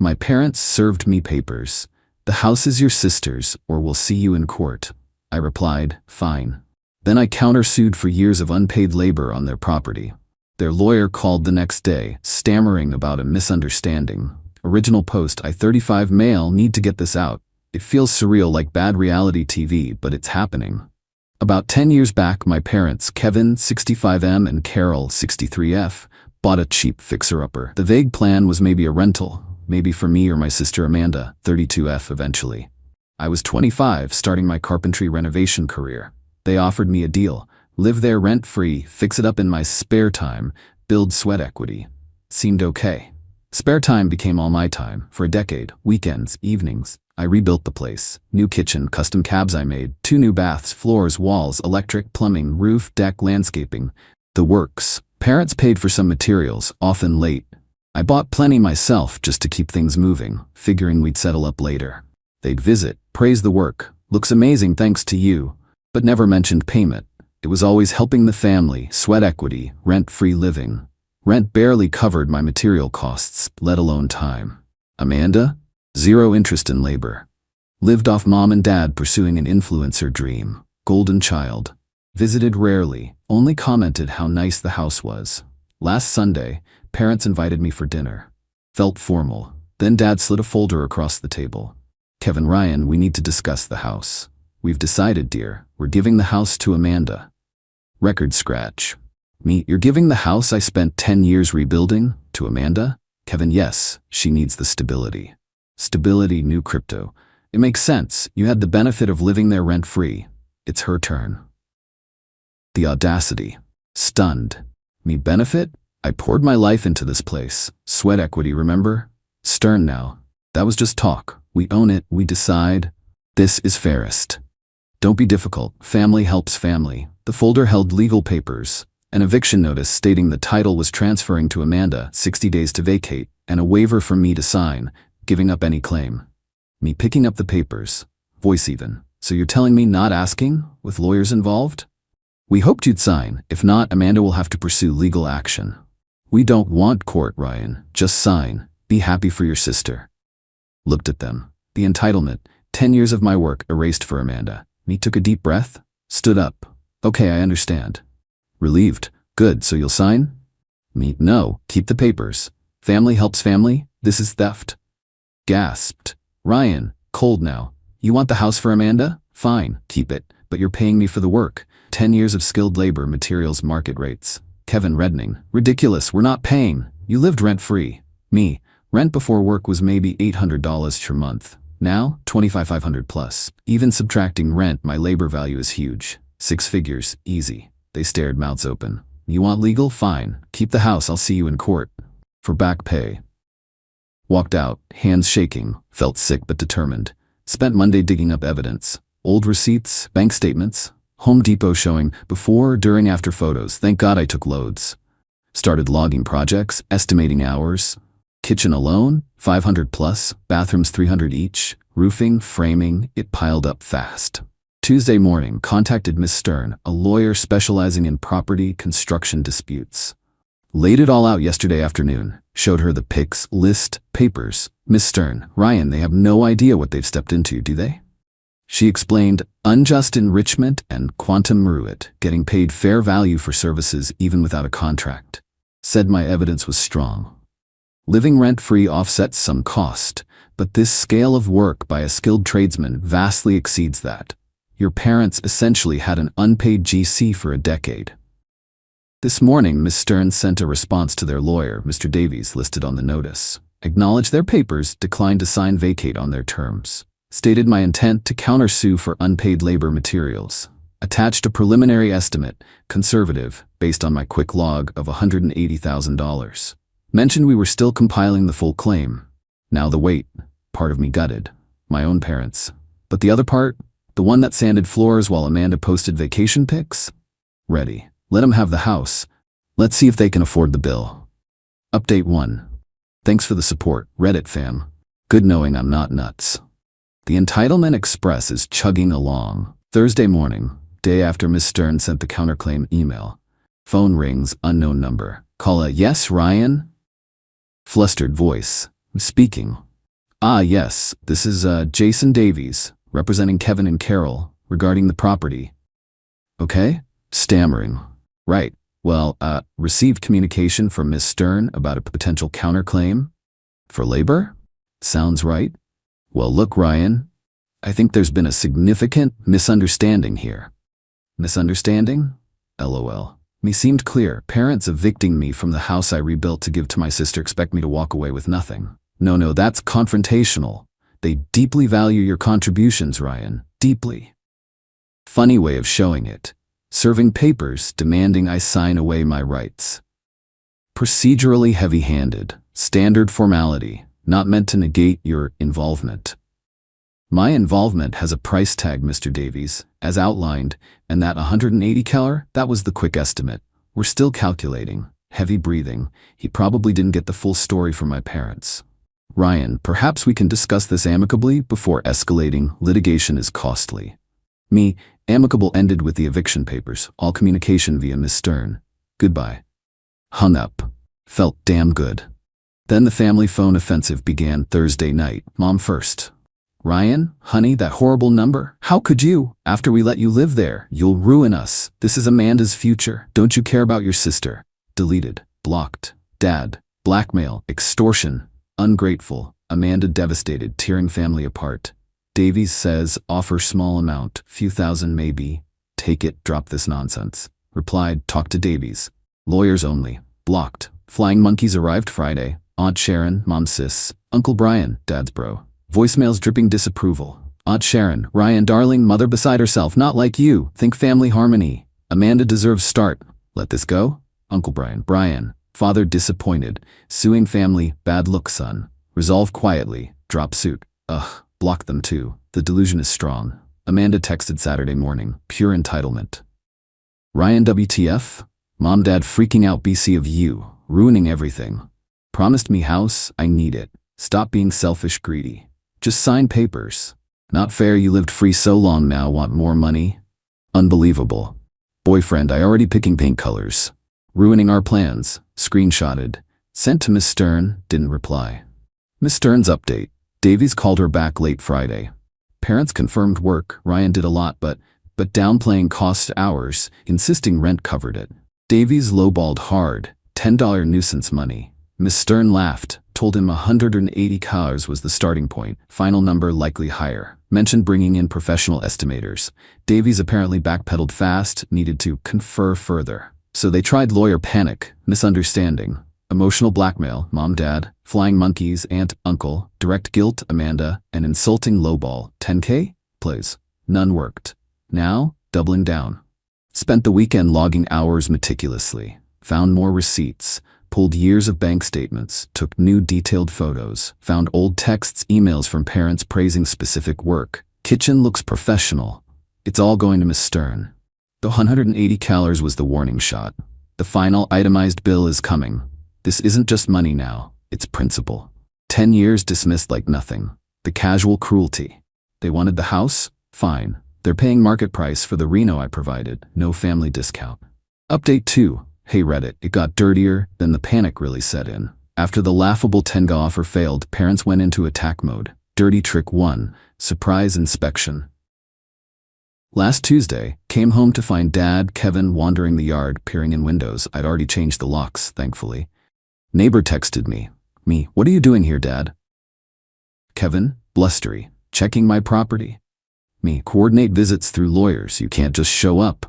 My parents served me papers. The house is your sister's, or we'll see you in court. I replied, fine. Then I countersued for years of unpaid labor on their property. Their lawyer called the next day, stammering about a misunderstanding. Original post, I-35 male, need to get this out. It feels surreal like bad reality TV, but it's happening. About 10 years back, my parents, Kevin, 65M, and Carol, 63F, bought a cheap fixer-upper. The vague plan was maybe a rental, maybe for me or my sister Amanda, 32F eventually. I was 25, starting my carpentry renovation career. They offered me a deal: live there rent-free, fix it up in my spare time, build sweat equity. Seemed okay. Spare time became all my time. For a decade, weekends, evenings, I rebuilt the place. New kitchen, custom cabs I made, 2 new baths, floors, walls, electric, plumbing, roof, deck, landscaping. The works. Parents paid for some materials, often late. I bought plenty myself just to keep things moving, figuring we'd settle up later. They'd visit, praise the work. Looks amazing thanks to you. But never mentioned payment. It was always helping the family, sweat equity, rent-free living. Rent barely covered my material costs, let alone time. Amanda? Zero interest in labor. Lived off mom and dad pursuing an influencer dream. Golden child. Visited rarely, only commented how nice the house was. Last Sunday, parents invited me for dinner. Felt formal. Then dad slid a folder across the table. Kevin, Ryan, we need to discuss the house. We've decided, dear, we're giving the house to Amanda. Record scratch. Me, you're giving the house I spent 10 years rebuilding to Amanda? Kevin, yes, she needs the stability. Stability, new crypto. It makes sense. You had the benefit of living there rent-free. It's her turn. The audacity. Stunned. Me benefit? I poured my life into this place. Sweat equity, remember? Stern now. That was just talk. We own it. We decide. This is fairest. Don't be difficult. Family helps family. The folder held legal papers, an eviction notice stating the title was transferring to Amanda, 60 days to vacate, and a waiver from me to sign, giving up any claim. Me picking up the papers. Voice even. So you're telling me not asking, with lawyers involved? We hoped you'd sign. If not, Amanda will have to pursue legal action. We don't want court, Ryan. Just sign. Be happy for your sister. Looked at them. The entitlement. 10 years of my work erased for Amanda. Me took a deep breath. Stood up. Okay, I understand. Relieved. Good, so you'll sign? Me, no. Keep the papers. Family helps family. This is theft. Gasped. Ryan, cold now. You want the house for Amanda? Fine, keep it. But you're paying me for the work. 10 years of skilled labor, materials, market rates. Kevin, reddening. Ridiculous, we're not paying. You lived rent-free. Me, rent before work was maybe $800 per month. Now, $2,500 plus. Even subtracting rent, my labor value is huge. 6 figures, easy. They stared, mouths open. You want legal? Fine. Keep the house, I'll see you in court. For back pay. Walked out, hands shaking, felt sick but determined. Spent Monday digging up evidence. Old receipts, bank statements, Home Depot showing before, during, after photos. Thank God I took loads. Started logging projects, estimating hours. Kitchen alone, 500 plus, bathrooms 300 each, roofing, framing, it piled up fast. Tuesday morning, contacted Miss Stern, a lawyer specializing in property construction disputes. Laid it all out yesterday afternoon. Showed her the pics, list, papers. Miss Stern, Ryan, they have no idea what they've stepped into, do they? She explained, unjust enrichment and quantum meruit, getting paid fair value for services even without a contract. Said my evidence was strong. Living rent-free offsets some cost, but this scale of work by a skilled tradesman vastly exceeds that. Your parents essentially had an unpaid GC for a decade. This morning, Ms. Stern sent a response to their lawyer, Mr. Davies, listed on the notice. Acknowledged their papers, declined to sign vacate on their terms. Stated my intent to countersue for unpaid labor materials. Attached a preliminary estimate, conservative, based on my quick log of $180,000. Mentioned we were still compiling the full claim. Now the wait. Part of me gutted. My own parents. But the other part? The one that sanded floors while Amanda posted vacation pics? Ready. Let them have the house. Let's see if they can afford the bill. Update 1. Thanks for the support, Reddit fam. Good knowing I'm not nuts. The Entitlement Express is chugging along. Thursday morning, day after Ms. Stern sent the counterclaim email. Phone rings, unknown number. Call a yes, Ryan? Flustered voice. Speaking. Ah, yes, this is Jason Davies, representing Kevin and Carol, regarding the property. Okay? Stammering. Right. Well, received communication from Miss Stern about a potential counterclaim? For labor? Sounds right. Well, look, Ryan, I think there's been a significant misunderstanding here. Misunderstanding? LOL. Me seemed clear. Parents evicting me from the house I rebuilt to give to my sister expect me to walk away with nothing. No, that's confrontational. They deeply value your contributions, Ryan. Deeply. Funny way of showing it. Serving papers demanding I sign away my rights. Procedurally heavy-handed. Standard formality. Not meant to negate your involvement. My involvement has a price tag, Mr. Davies, as outlined, and that 180 cal, that was the quick estimate. We're still calculating. Heavy breathing. He probably didn't get the full story from my parents. Ryan, perhaps we can discuss this amicably before escalating. Litigation is costly. Me, amicable ended with the eviction papers, all communication via Miss Stern. Goodbye. Hung up. Felt damn good. Then the family phone offensive began Thursday night. Mom first. Ryan, honey, that horrible number. How could you? After we let you live there, you'll ruin us. This is Amanda's future. Don't you care about your sister? Deleted. Blocked. Dad. Blackmail. Extortion. Ungrateful. Amanda devastated, tearing family apart. Davies says, offer small amount, few thousand maybe. Take it, drop this nonsense. Replied, talk to Davies. Lawyers only. Blocked. Flying monkeys arrived Friday. Aunt Sharon, Mom sis. Uncle Brian, Dad's bro. Voicemails dripping disapproval. Aunt Sharon, Ryan darling, mother beside herself, not like you. Think family harmony. Amanda deserves start. Let this go? Uncle Brian, father disappointed. Suing family, bad look son. Resolve quietly. Drop suit. Ugh, block them too. The delusion is strong. Amanda texted Saturday morning. Pure entitlement. Ryan WTF? Mom dad freaking out BC of you. Ruining everything. Promised me house, I need it. Stop being selfish greedy. Just sign papers. Not fair you lived free so long now, want more money? Unbelievable. Boyfriend, I already picking paint colors. Ruining our plans. Screenshotted. Sent to Miss Stern, didn't reply. Miss Stern's update. Davies called her back late Friday. Parents confirmed work. Ryan did a lot, but downplaying cost hours, insisting rent covered it. Davies lowballed hard. $10 nuisance money. Miss Stern laughed, told him 180 cars was the starting point, final number likely higher. Mentioned bringing in professional estimators. Davies apparently backpedaled fast, needed to confer further. So they tried lawyer panic, misunderstanding, emotional blackmail, mom dad, flying monkeys, aunt, uncle, direct guilt, Amanda, and insulting lowball, 10K? Plays. None worked. Now, doubling down. Spent the weekend logging hours meticulously. Found more receipts. Pulled years of bank statements, took new detailed photos, found old texts, emails from parents praising specific work. Kitchen looks professional. It's all going to Miss Stern. The 180 calories was the warning shot. The final itemized bill is coming. This isn't just money now, it's principle. 10 years dismissed like nothing. The casual cruelty. They wanted the house? Fine. They're paying market price for the Reno I provided, no family discount. Update 2. Hey Reddit, it got dirtier, then the panic really set in. After the laughable Tenga offer failed, parents went into attack mode. Dirty trick 1, surprise inspection. Last Tuesday, came home to find Dad, Kevin wandering the yard, peering in windows. I'd already changed the locks, thankfully. Neighbor texted me. What are you doing here, Dad? Kevin, blustery, checking my property. Coordinate visits through lawyers, you can't just show up.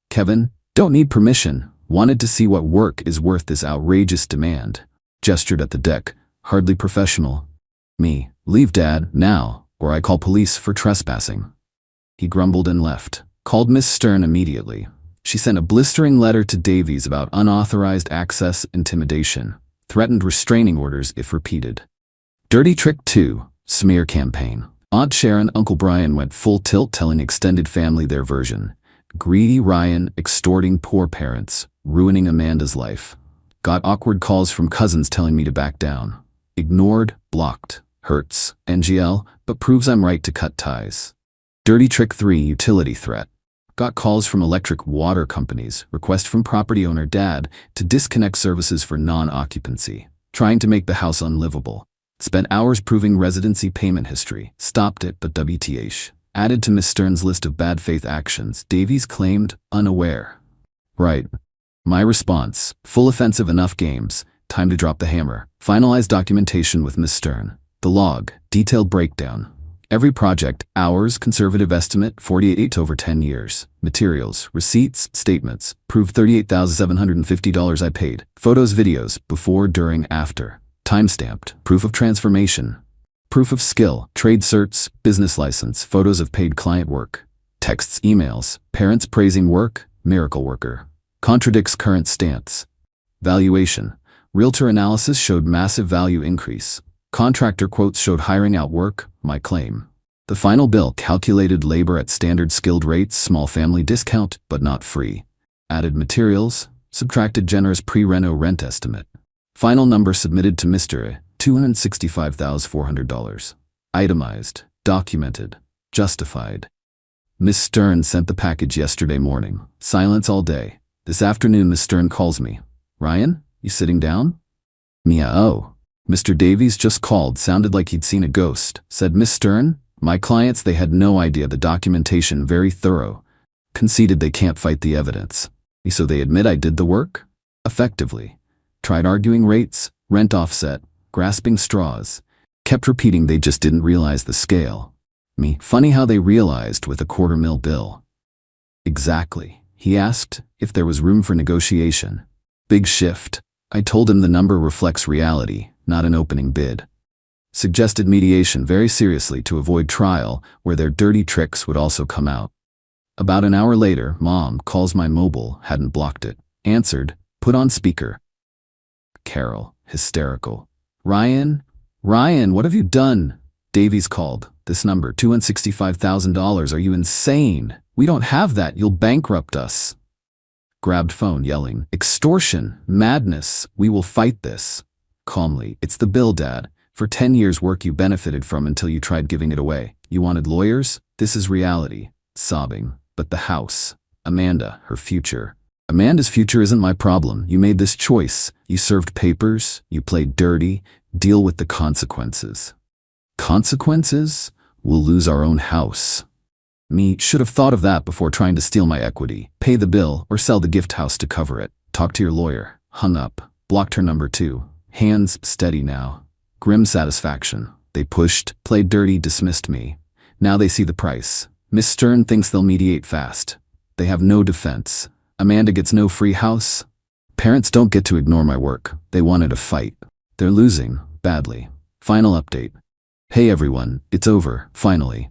Kevin, don't need permission. Wanted to see what work is worth this outrageous demand. Gestured at the deck, hardly professional. Leave Dad, now, or I call police for trespassing. He grumbled and left. Called Miss Stern immediately. She sent a blistering letter to Davies about unauthorized access intimidation. Threatened restraining orders if repeated. Dirty trick 2, smear campaign. Aunt Sharon, Uncle Brian went full tilt telling extended family their version. Greedy Ryan extorting poor parents, ruining Amanda's life. Got awkward calls from cousins telling me to back down. Ignored, blocked. Hurts, NGL, but proves I'm right to cut ties. Dirty trick 3, utility threat. Got calls from electric water companies, request from property owner Dad to disconnect services for non-occupancy, trying to make the house unlivable. Spent hours proving residency payment history. Stopped it, but WTH. Added to Miss Stern's list of bad faith actions. Davies claimed, unaware. Right. My response, full offensive enough games. Time to drop the hammer. Finalized documentation with Miss Stern. The log, detailed breakdown. Every project, hours, conservative estimate, 48 over 10 years. Materials, receipts, statements. Proof $38,750 I paid. Photos, videos, before, during, after. Timestamped. Proof of transformation. Proof of skill, trade certs, business license, photos of paid client work. Texts, emails, parents praising work, miracle worker. Contradicts current stance. Valuation. Realtor analysis showed massive value increase. Contractor quotes showed hiring out work, my claim. The final bill calculated labor at standard skilled rates, small family discount, but not free. Added materials, subtracted generous pre-reno rent estimate. Final number submitted to Mr. $265,400. Itemized, documented, justified. Miss Stern sent the package yesterday morning. Silence all day. This afternoon Miss Stern calls me. Ryan, you sitting down? Mia, oh. Mr. Davies just called, sounded like he'd seen a ghost. Said Miss Stern, my clients, they had no idea, the documentation very thorough. Conceded they can't fight the evidence. So they admit I did the work? Effectively. Tried arguing rates, rent offset, grasping straws. Kept repeating they just didn't realize the scale. Me, funny how they realized with a $250,000 bill. Exactly. He asked if there was room for negotiation. Big shift. I told him the number reflects reality, not an opening bid. Suggested mediation very seriously to avoid trial, where their dirty tricks would also come out. About an hour later, Mom calls my mobile, hadn't blocked it. Answered, put on speaker. Carol, hysterical. Ryan, what have you done? Davies called. This number, $265,000. Are you insane? We don't have that. You'll bankrupt us. Grabbed phone, yelling, extortion, madness. We will fight this. Calmly, it's the bill, Dad. For 10 years work you benefited from until you tried giving it away. You wanted lawyers? This is reality. Sobbing. But the house. Amanda, her future. Amanda's future isn't my problem. You made this choice. You served papers. You played dirty. Deal with the consequences. Consequences? We'll lose our own house. Me, should have thought of that before trying to steal my equity. Pay the bill or sell the gift house to cover it. Talk to your lawyer. Hung up. Blocked her number 2. Hands steady now. Grim satisfaction. They pushed, played dirty, dismissed me. Now they see the price. Miss Stern thinks they'll mediate fast. They have no defense. Amanda gets no free house. Parents don't get to ignore my work. They wanted a fight. They're losing, badly. Final update. Hey everyone, it's over, finally.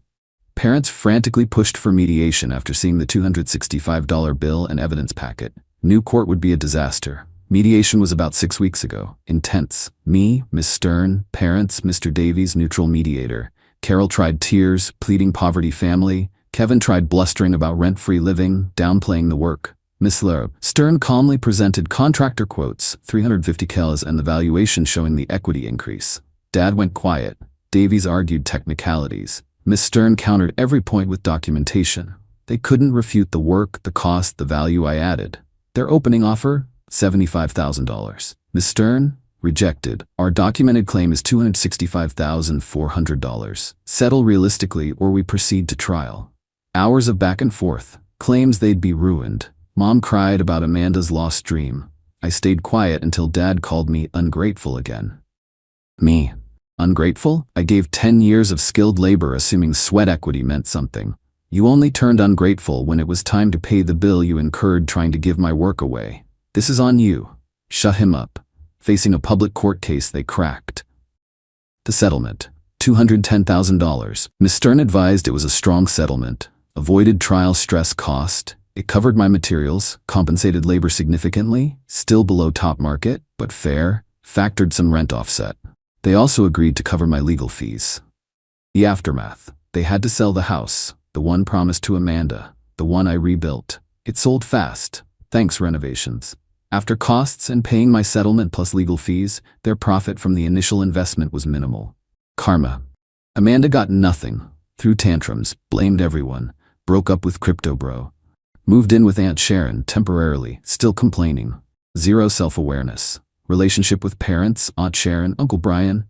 Parents frantically pushed for mediation after seeing the $265 bill and evidence packet. New court would be a disaster. Mediation was about 6 weeks ago. Intense. Me, Miss Stern, parents, Mr. Davies, neutral mediator. Carol tried tears, pleading poverty family. Kevin tried blustering about rent-free living, downplaying the work. Miss Stern calmly presented contractor quotes, $350,000 and the valuation showing the equity increase. Dad went quiet. Davies argued technicalities. Miss Stern countered every point with documentation. They couldn't refute the work, the cost, the value I added. Their opening offer? $75,000. Miss Stern? Rejected. Our documented claim is $265,400. Settle realistically or we proceed to trial. Hours of back and forth. Claims they'd be ruined. Mom cried about Amanda's lost dream. I stayed quiet until Dad called me ungrateful again. Me? Ungrateful? I gave 10 years of skilled labor assuming sweat equity meant something. You only turned ungrateful when it was time to pay the bill you incurred trying to give my work away. This is on you. Shut him up. Facing a public court case they cracked. The settlement. $210,000. Miss Stern advised it was a strong settlement. Avoided trial stress cost. It covered my materials, compensated labor significantly, still below top market, but fair, factored some rent offset. They also agreed to cover my legal fees. The aftermath. They had to sell the house, the one promised to Amanda, the one I rebuilt. It sold fast, thanks renovations. After costs and paying my settlement plus legal fees, their profit from the initial investment was minimal. Karma. Amanda got nothing, threw tantrums, blamed everyone, broke up with Crypto Bro. Moved in with Aunt Sharon temporarily, still complaining. Zero self-awareness. Relationship with parents, Aunt Sharon, Uncle Brian.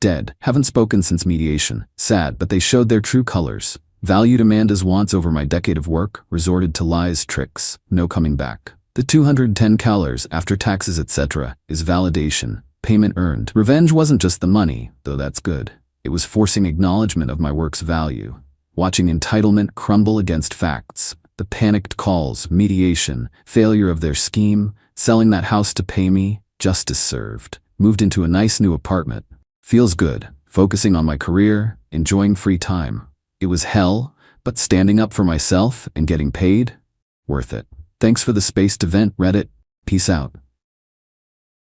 Dead. Haven't spoken since mediation. Sad, but they showed their true colors. Valued Amanda's wants over my decade of work, resorted to lies, tricks, no coming back. The $210 after taxes etc. is validation, payment earned. Revenge wasn't just the money, though that's good. It was forcing acknowledgement of my work's value. Watching entitlement crumble against facts. The panicked calls, mediation, failure of their scheme, selling that house to pay me, justice served. Moved into a nice new apartment. Feels good, focusing on my career, enjoying free time. It was hell, but standing up for myself and getting paid? Worth it. Thanks for the space to vent, Reddit. Peace out.